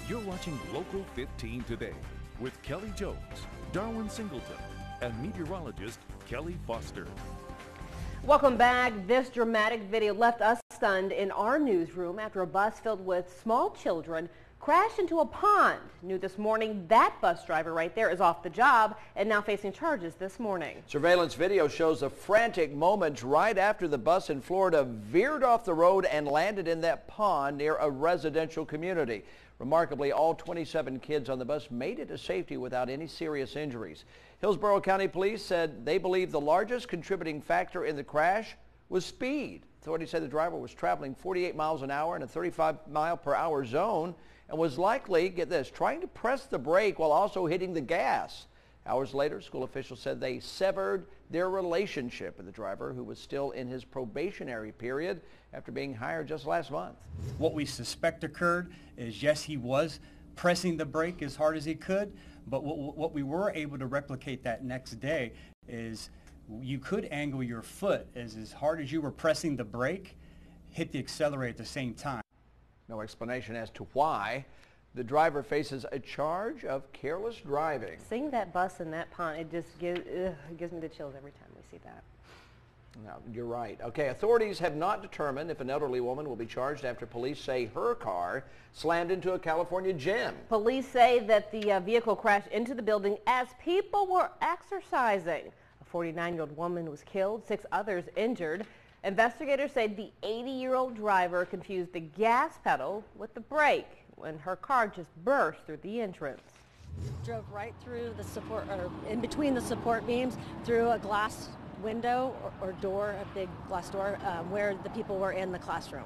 You're watching Local 15 today with Kelly Jones, Darwin Singleton, and meteorologist Kelly Foster. Welcome back. This dramatic video left us stunned in our newsroom after a bus filled with small children crashed into a pond. New this morning, that bus driver right there is off the job and now facing charges this morning. Surveillance video shows the frantic moments right after the bus in Florida veered off the road and landed in that pond near a residential community. Remarkably, all 27 kids on the bus made it to safety without any serious injuries. Hillsborough County Police said they believe the largest contributing factor in the crash was speed. Authorities say the driver was traveling 48 miles an hour in a 35-mile-per-hour zone and was likely, get this, trying to press the brake while also hitting the gas. Hours later, school officials said they severed their relationship with the driver, who was still in his probationary period after being hired just last month. What we suspect occurred is, yes, he was pressing the brake as hard as he could, but what we were able to replicate that next day is you could angle your foot as hard as you were pressing the brake, hit the accelerator at the same time. No explanation as to why the driver faces a charge of careless driving. Seeing that bus in that pond, it just gives me the chills every time we see that. No, you're right. Okay, authorities have not determined if an elderly woman will be charged after police say her car slammed into a California gym. Police say that the vehicle crashed into the building as people were exercising. A 49-year-old woman was killed, 6 others injured. Investigators say the 80-year-old driver confused the gas pedal with the brake when her car just burst through the entrance. Drove right through the support, or in between the support beams, through a glass window or door, a big glass door, where the people were in the classroom.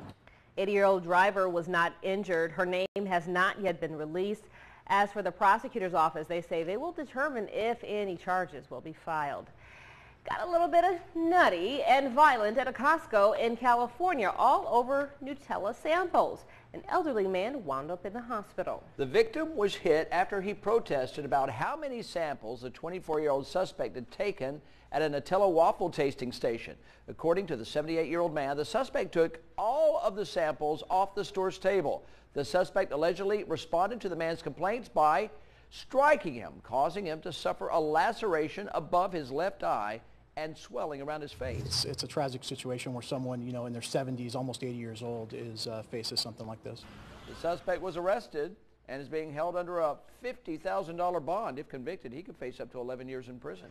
80-year-old driver was not injured. Her name has not yet been released. As for the prosecutor's office, they say they will determine if any charges will be filed. Got a little bit of nutty and violent at a Costco in California, all over Nutella samples. An elderly man wound up in the hospital. The victim was hit after he protested about how many samples the 24-year-old suspect had taken at a Nutella waffle tasting station. According to the 78-year-old man, the suspect took all of the samples off the store's table. The suspect allegedly responded to the man's complaints by striking him, causing him to suffer a laceration above his left eye and swelling around his face. It's a tragic situation where someone, in their 70s, almost 80 years old, faces something like this. The suspect was arrested and is being held under a $50,000 bond. If convicted, he could face up to 11 years in prison.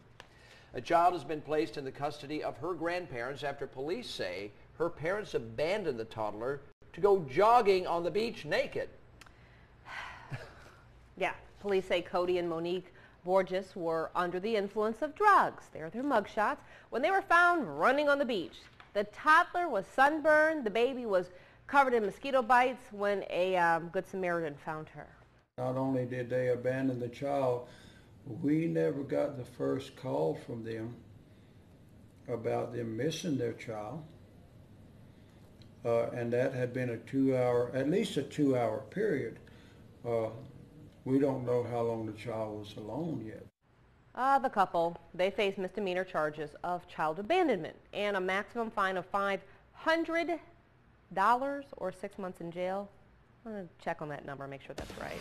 A child has been placed in the custody of her grandparents after police say her parents abandoned the toddler to go jogging on the beach naked. Yeah, police say Cody and Monique Borges were under the influence of drugs. There are their mugshots when they were found running on the beach. The toddler was sunburned. The baby was covered in mosquito bites when a Good Samaritan found her. Not only did they abandon the child, we never got the first call from them about them missing their child. And that had been at least a 2-hour period. We don't know how long the child was alone yet. The couple, they face misdemeanor charges of child abandonment and a maximum fine of $500 or 6 months in jail. I'm going to check on that number, make sure that's right.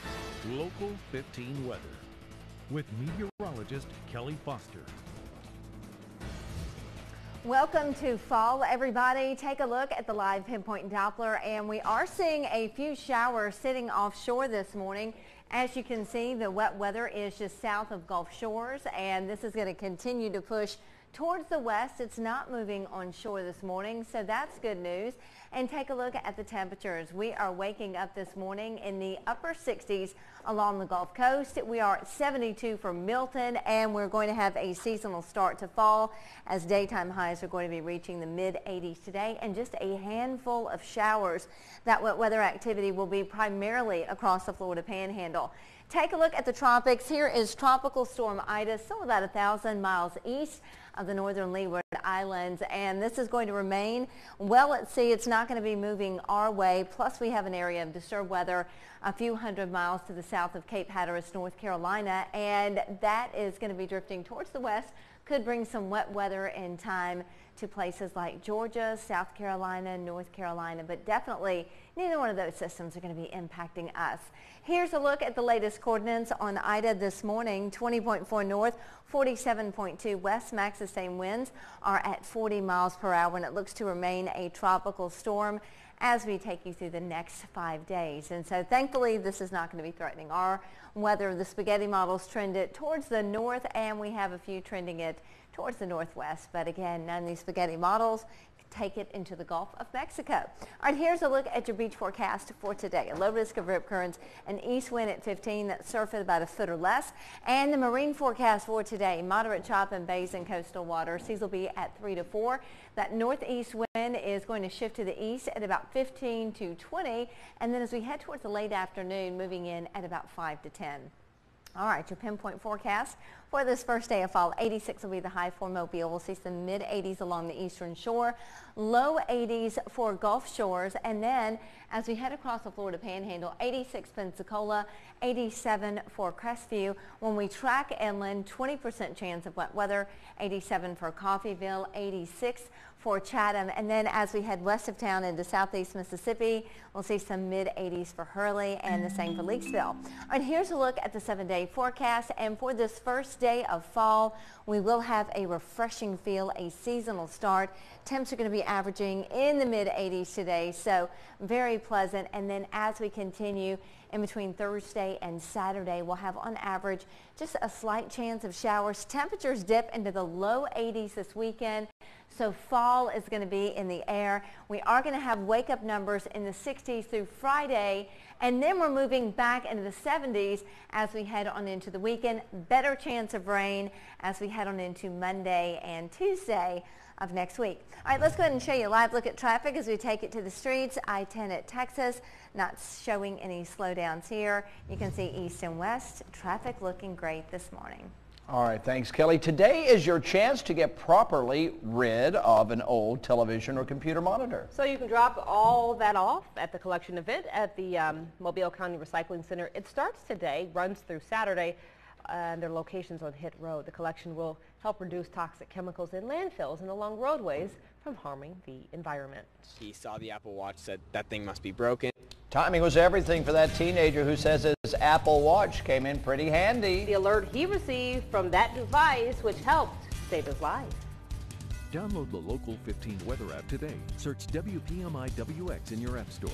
Local 15 weather with meteorologist Kelly Foster. Welcome to fall, everybody. Take a look at the live pinpoint Doppler, and we are seeing a few showers sitting offshore this morning. As you can see, the wet weather is just south of Gulf Shores, and this is going to continue to push towards the west. It's not moving on shore this morning, so that's good news. And take a look at the temperatures. We are waking up this morning in the upper 60s along the Gulf Coast. We are at 72 for Milton, and we're going to have a seasonal start to fall as daytime highs are going to be reaching the mid-80s today, and just a handful of showers. That wet weather activity will be primarily across the Florida Panhandle. Take a look at the tropics. Here is Tropical Storm Ida, still about 1,000 miles east of the northern Leeward Islands, and this is going to remain well at sea. It's not going to be moving our way. Plus, we have an area of disturbed weather a few hundred miles to the south of Cape Hatteras, North Carolina, and that is going to be drifting towards the west. Could bring some wet weather in time to places like Georgia, South Carolina, North Carolina, but definitely neither one of those systems are going to be impacting us. Here's a look at the latest coordinates on Ida this morning. 20.4 north, 47.2 west. Max sustained winds are at 40 miles per hour, and it looks to remain a tropical storm as we take you through the next 5 days. And so thankfully this is not going to be threatening our weather. The spaghetti models trend it towards the north, and we have a few trending it towards the northwest. But again, none of these spaghetti models take it into the Gulf of Mexico. All right, here's a look at your beach forecast for today. A low risk of rip currents, an east wind at 15 that surf at about a foot or less. And the marine forecast for today, moderate chop in bays and coastal water. Seas will be at 3 to 4. That northeast wind is going to shift to the east at about 15 to 20. And then as we head towards the late afternoon, moving in at about 5 to 10. All right, your pinpoint forecast for this first day of fall. 86 will be the high for Mobile. We'll see some mid 80s along the eastern shore, low 80s for Gulf shores, and then as we head across the Florida Panhandle, 86 Pensacola, 87 for Crestview. When we track inland, 20% chance of wet weather, 87 for Coffeyville, 86 for Chatham, and then as we head west of town into southeast Mississippi, we'll see some mid 80s for Hurley and the same for Leakesville. All right, here's a look at the 7-day forecast, and for this first day of fall, we will have a refreshing feel, a seasonal start. Temps are going to be averaging in the mid 80s today, so very pleasant. And then as we continue in between Thursday and Saturday, we'll have on average just a slight chance of showers. Temperatures dip into the low 80s this weekend. So fall is going to be in the air. We are going to have wake-up numbers in the 60s through Friday, and then we're moving back into the 70s as we head on into the weekend. Better chance of rain as we head on into Monday and Tuesday of next week. All right, let's go ahead and show you a live look at traffic as we take it to the streets. I-10 at Texas, not showing any slowdowns here. You can see east and west. Traffic looking great this morning. All right, thanks, Kelly. Today is your chance to get properly rid of an old television or computer monitor. So you can drop all that off at the collection event at the Mobile County Recycling Center. It starts today, runs through Saturday, and their locations on Hit Road. The collection will help reduce toxic chemicals in landfills and along roadways from harming the environment. He saw the Apple Watch, said that thing must be broken. Timing was everything for that teenager who says his Apple Watch came in pretty handy. The alert he received from that device, which helped save his life. Download the Local 15 weather app today. Search WPMI WX in your app store.